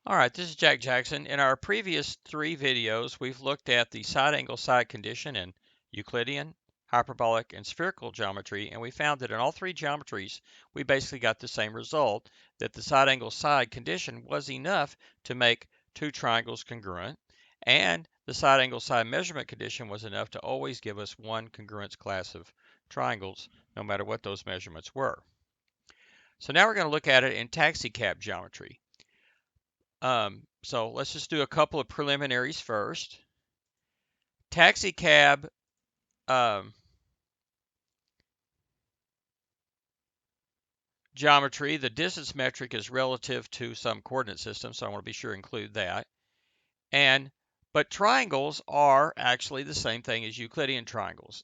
All right, this is Jack Jackson. In our previous three videos, we've looked at the side angle side condition in Euclidean, hyperbolic, and spherical geometry, and we found that in all three geometries, we basically got the same result, that the side angle side condition was enough to make two triangles congruent, and the side angle side measurement condition was enough to always give us one congruence class of triangles, no matter what those measurements were. So now we're going to look at it in taxicab geometry. So let's just do a couple of preliminaries first. Taxicab geometry, the distance metric is relative to some coordinate system, so I want to be sure to include that. But triangles are actually the same thing as Euclidean triangles.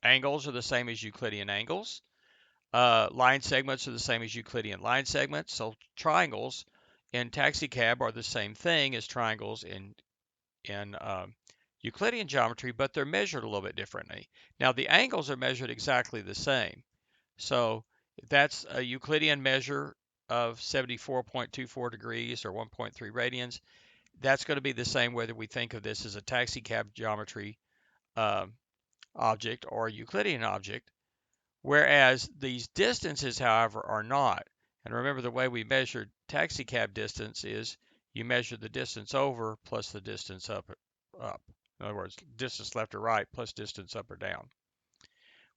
Angles are the same as Euclidean angles. Line segments are the same as Euclidean line segments. So triangles in taxicab are the same thing as triangles in Euclidean geometry, but they're measured a little bit differently. Now the angles are measured exactly the same. So if that's a Euclidean measure of 74.24 degrees or 1.3 radians, that's going to be the same whether we think of this as a taxicab geometry object or a Euclidean object, whereas these distances, however, are not. And remember, the way we measure taxicab distance is you measure the distance over plus the distance up. In other words, distance left or right plus distance up or down.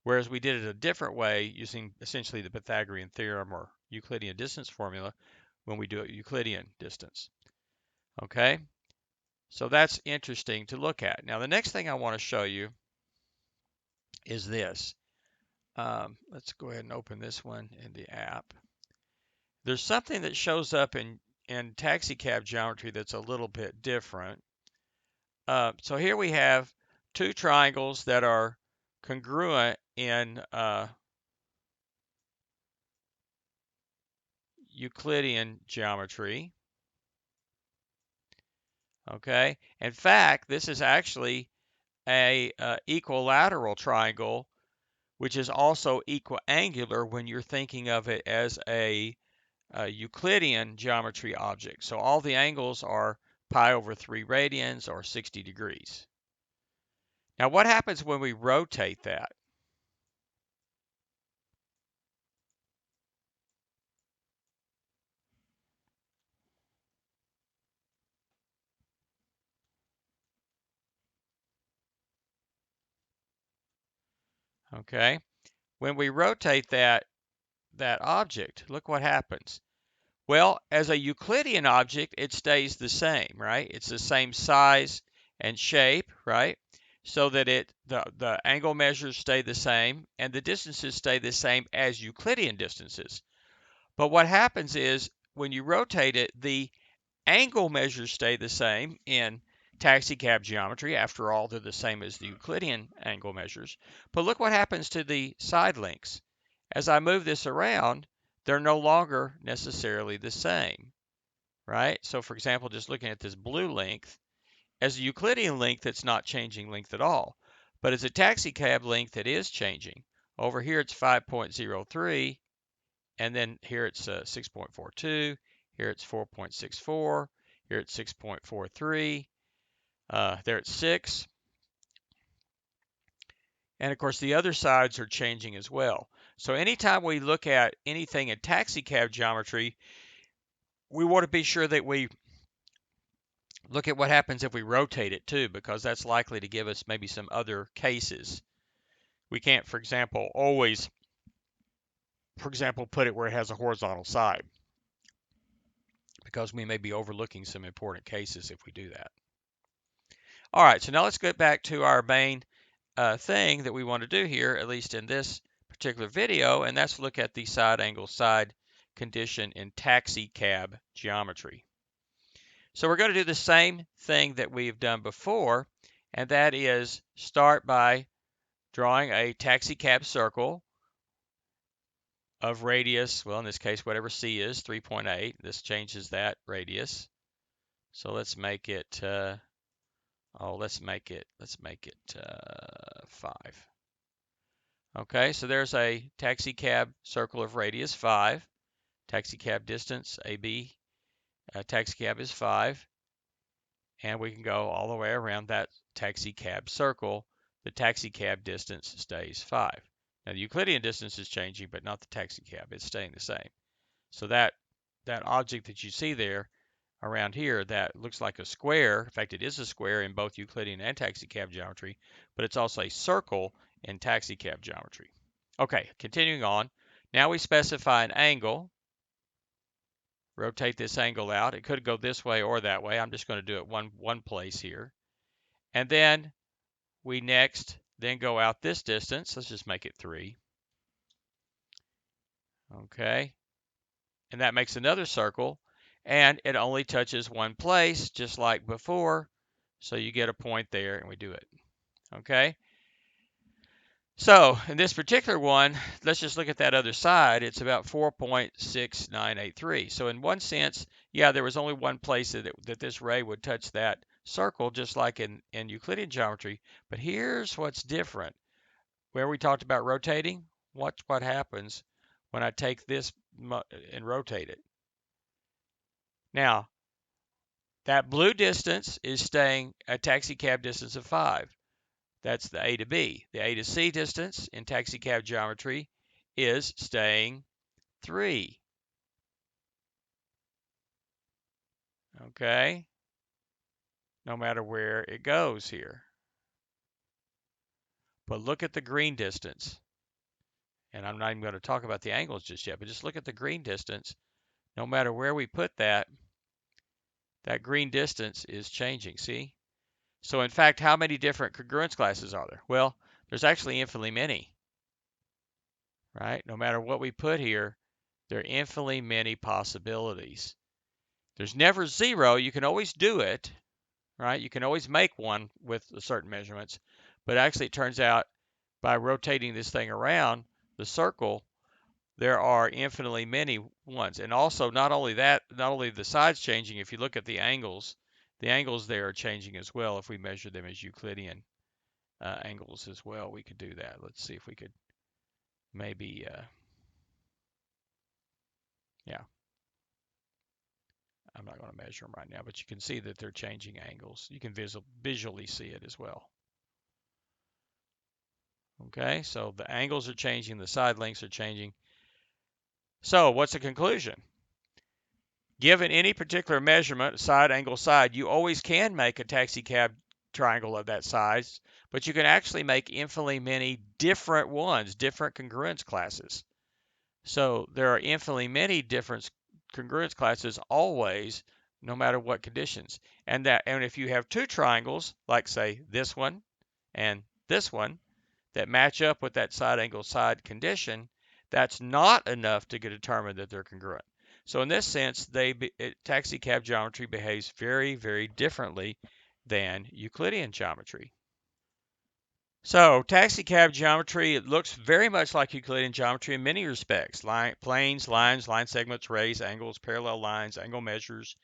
Whereas we did it a different way using essentially the Pythagorean theorem or Euclidean distance formula when we do a Euclidean distance. Okay, so that's interesting to look at. Now the next thing I want to show you is this. Let's go ahead and open this one in the app. There's something that shows up in taxicab geometry that's a little bit different. So here we have two triangles that are congruent in Euclidean geometry. Okay, in fact, this is actually a equilateral triangle, which is also equiangular when you're thinking of it as a Euclidean geometry object. So all the angles are pi over 3 radians or 60 degrees. Now what happens when we rotate that? Okay, when we rotate that object, look what happens. Well, as a Euclidean object, it stays the same, right? It's the same size and shape, right? So that the angle measures stay the same and the distances stay the same as Euclidean distances. But what happens is when you rotate it, the angle measures stay the same in taxicab geometry. After all, they're the same as the Euclidean angle measures. But look what happens to the side lengths. As I move this around, they're no longer necessarily the same, right? So for example, just looking at this blue length, as a Euclidean length, it's not changing length at all. But as a taxicab length, it is changing. Over here, it's 5.03, and then here it's 6.42, here it's 4.64, here it's 6.43, there it's 6. And of course, the other sides are changing as well. So anytime we look at anything in taxicab geometry, we want to be sure that we look at what happens if we rotate it too, because that's likely to give us maybe some other cases. We can't, for example, always, put it where it has a horizontal side, because we may be overlooking some important cases if we do that. All right, so now let's get back to our main thing that we want to do here, at least in this particular video, and that's look at the side angle side condition in taxicab geometry. So we're going to do the same thing that we've done before, and that is start by drawing a taxicab circle of radius, well, in this case, whatever C is, 3.8. This changes that radius. So let's make it, let's make it 5. Okay, so there's a taxicab circle of radius 5, taxicab distance AB Taxicab is 5. And we can go all the way around that taxicab circle. The taxicab distance stays 5. Now the Euclidean distance is changing, but not the taxicab. It's staying the same. So that object that you see there around here that looks like a square, in fact it is a square in both Euclidean and taxicab geometry, but it's also a circle in taxicab geometry. Okay, continuing on. Now we specify an angle. Rotate this angle out. It could go this way or that way. I'm just going to do it one place here. And then we next then go out this distance. Let's just make it 3. Okay. And that makes another circle. And it only touches one place, just like before. So you get a point there, and we do it. Okay. So in this particular one, let's just look at that other side. It's about 4.6983. So in one sense, yeah, there was only one place that this ray would touch that circle, just like in Euclidean geometry. But here's what's different. Where we talked about rotating, watch what happens when I take this and rotate it. Now, that blue distance is staying a taxicab distance of 5. That's the A to B. The A to C distance in taxicab geometry is staying 3. Okay? No matter where it goes here. But look at the green distance. And I'm not even going to talk about the angles just yet, but just look at the green distance. No matter where we put that, that green distance is changing, see? So in fact, how many different congruence classes are there? Well, there's actually infinitely many, right? No matter what we put here, there are infinitely many possibilities. There's never 0. You can always do it, right? You can always make one with certain measurements, but actually it turns out by rotating this thing around the circle, there are infinitely many ones. And also, not only that, not only the sides changing, if you look at the angles there are changing as well. If we measure them as Euclidean angles as well, we could do that. Let's see if we could maybe, yeah, I'm not going to measure them right now, but you can see that they're changing angles. You can visually see it as well. Okay, so the angles are changing, the side lengths are changing. So what's the conclusion? Given any particular measurement, side, angle, side, you always can make a taxicab triangle of that size, but you can actually make infinitely many different ones, different congruence classes. So there are infinitely many different congruence classes always, no matter what conditions. And if you have 2 triangles, like say this one and this one, that match up with that side angle side condition, that's not enough to determine that they're congruent. So in this sense, taxicab geometry behaves very, very differently than Euclidean geometry. So taxicab geometry, it looks very much like Euclidean geometry in many respects. Planes, lines, line segments, rays, angles, parallel lines, angle measures,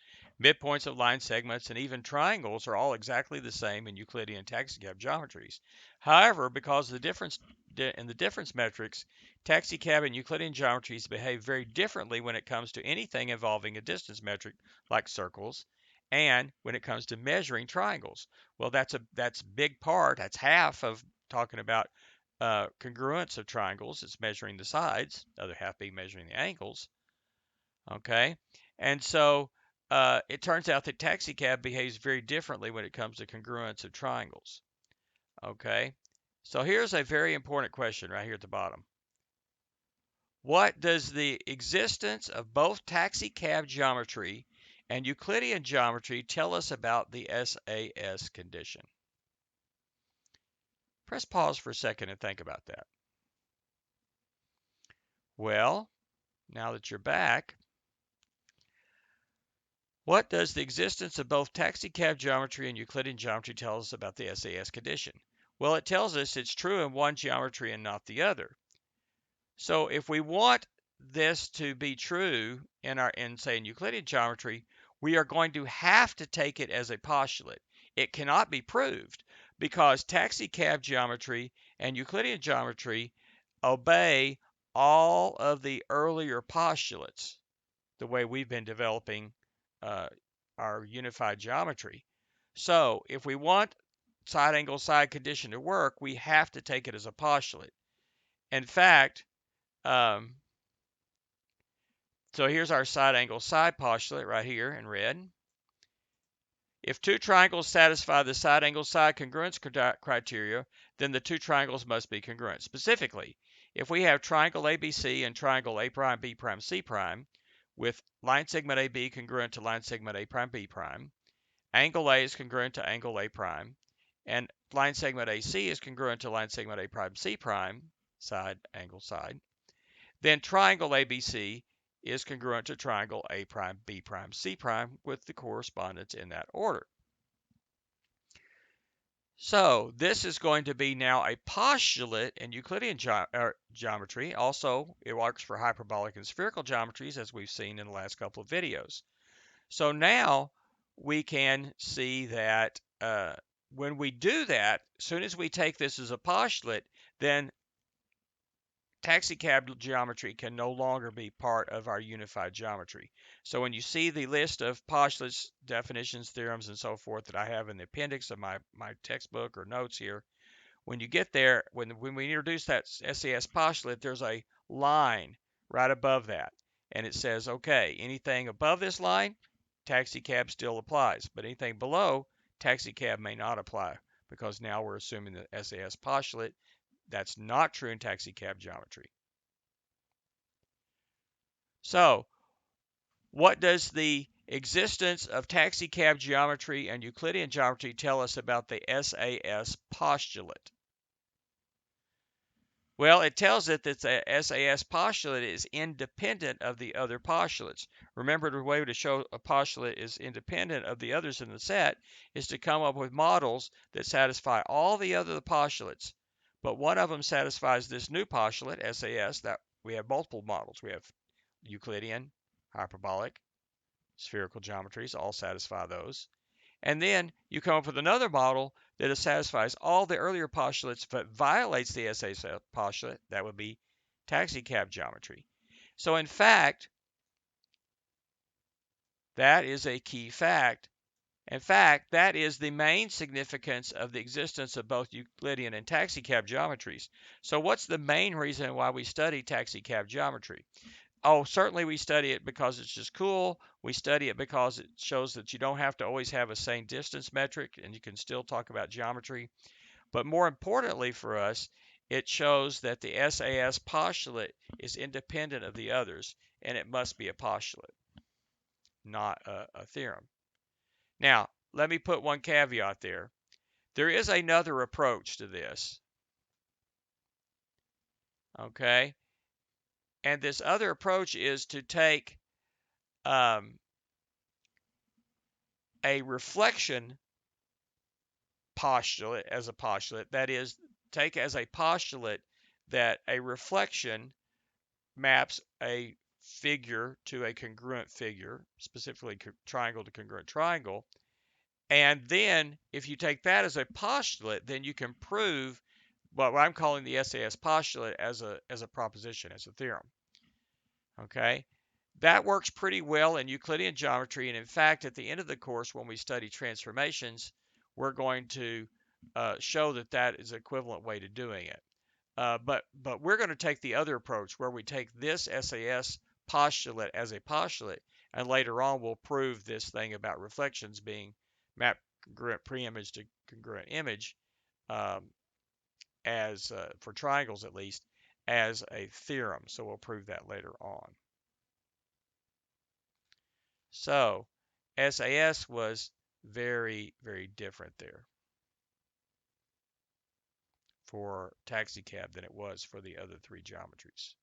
midpoints of line segments, and even triangles are all exactly the same in Euclidean taxicab geometries. However, because of the difference in the difference metrics, taxicab and Euclidean geometries behave very differently when it comes to anything involving a distance metric like circles, and when it comes to measuring triangles. Well, that's big part. That's half of talking about congruence of triangles. It's measuring the sides. The other half being measuring the angles. Okay, and so it turns out that taxicab behaves very differently when it comes to congruence of triangles. Okay, so here's a very important question right here at the bottom. What does the existence of both taxicab geometry and Euclidean geometry tell us about the SAS condition? Press pause for a second and think about that. Well, now that you're back, what does the existence of both taxicab geometry and Euclidean geometry tell us about the SAS condition? Well, it tells us it's true in one geometry and not the other. So if we want this to be true in say in Euclidean geometry, we are going to have to take it as a postulate. It cannot be proved because taxicab geometry and Euclidean geometry obey all of the earlier postulates the way we've been developing our unified geometry. So if we want side angle side condition to work, we have to take it as a postulate. In fact, um, so here's our side angle side postulate right here in red. If two triangles satisfy the side angle side congruence criteria, then the two triangles must be congruent. Specifically, if we have triangle ABC and triangle A prime B prime C prime with line segment AB congruent to line segment A prime B prime, angle A is congruent to angle A prime, and line segment AC is congruent to line segment A prime C prime, side angle side, then triangle ABC is congruent to triangle A prime B prime C prime with the correspondence in that order. So this is going to be now a postulate in Euclidean geometry. Also, it works for hyperbolic and spherical geometries, as we've seen in the last couple of videos. So now we can see that when we do that, as soon as we take this as a postulate, then taxicab geometry can no longer be part of our unified geometry. So when you see the list of postulates, definitions, theorems, and so forth that I have in the appendix of my textbook or notes here, when you get there, when we introduce that SAS postulate, there's a line right above that. And it says, okay, anything above this line, taxicab still applies. But anything below, taxicab may not apply because now we're assuming the SAS postulate. That's not true in taxicab geometry. So, what does the existence of taxicab geometry and Euclidean geometry tell us about the SAS postulate? Well, it tells it that the SAS postulate is independent of the other postulates. Remember, the way to show a postulate is independent of the others in the set is to come up with models that satisfy all the other postulates. But one of them satisfies this new postulate, SAS, that we have multiple models. We have Euclidean, hyperbolic, spherical geometries, all satisfy those. And then you come up with another model that satisfies all the earlier postulates but violates the SAS postulate. That would be taxicab geometry. So in fact, that is a key fact. In fact, that is the main significance of the existence of both Euclidean and taxicab geometries. So what's the main reason why we study taxicab geometry? Oh, certainly we study it because it's just cool. We study it because it shows that you don't have to always have a same distance metric and you can still talk about geometry. But more importantly for us, it shows that the SAS postulate is independent of the others and it must be a postulate, not a theorem. Now, let me put one caveat there. There is another approach to this. Okay? And this other approach is to take a reflection postulate as a postulate. That is, take as a postulate that a reflection maps a figure to a congruent figure, specifically triangle to congruent triangle. And then if you take that as a postulate, then you can prove what I'm calling the SAS postulate as a proposition, as a theorem. Okay? That works pretty well in Euclidean geometry, and in fact, at the end of the course, when we study transformations, we're going to show that that is an equivalent way to doing it. But we're going to take the other approach where we take this SAS postulate as a postulate, and later on we'll prove this thing about reflections being map congruent preimage to congruent image as for triangles at least as a theorem. So we'll prove that later on. So SAS was very, very different there for taxicab than it was for the other three geometries.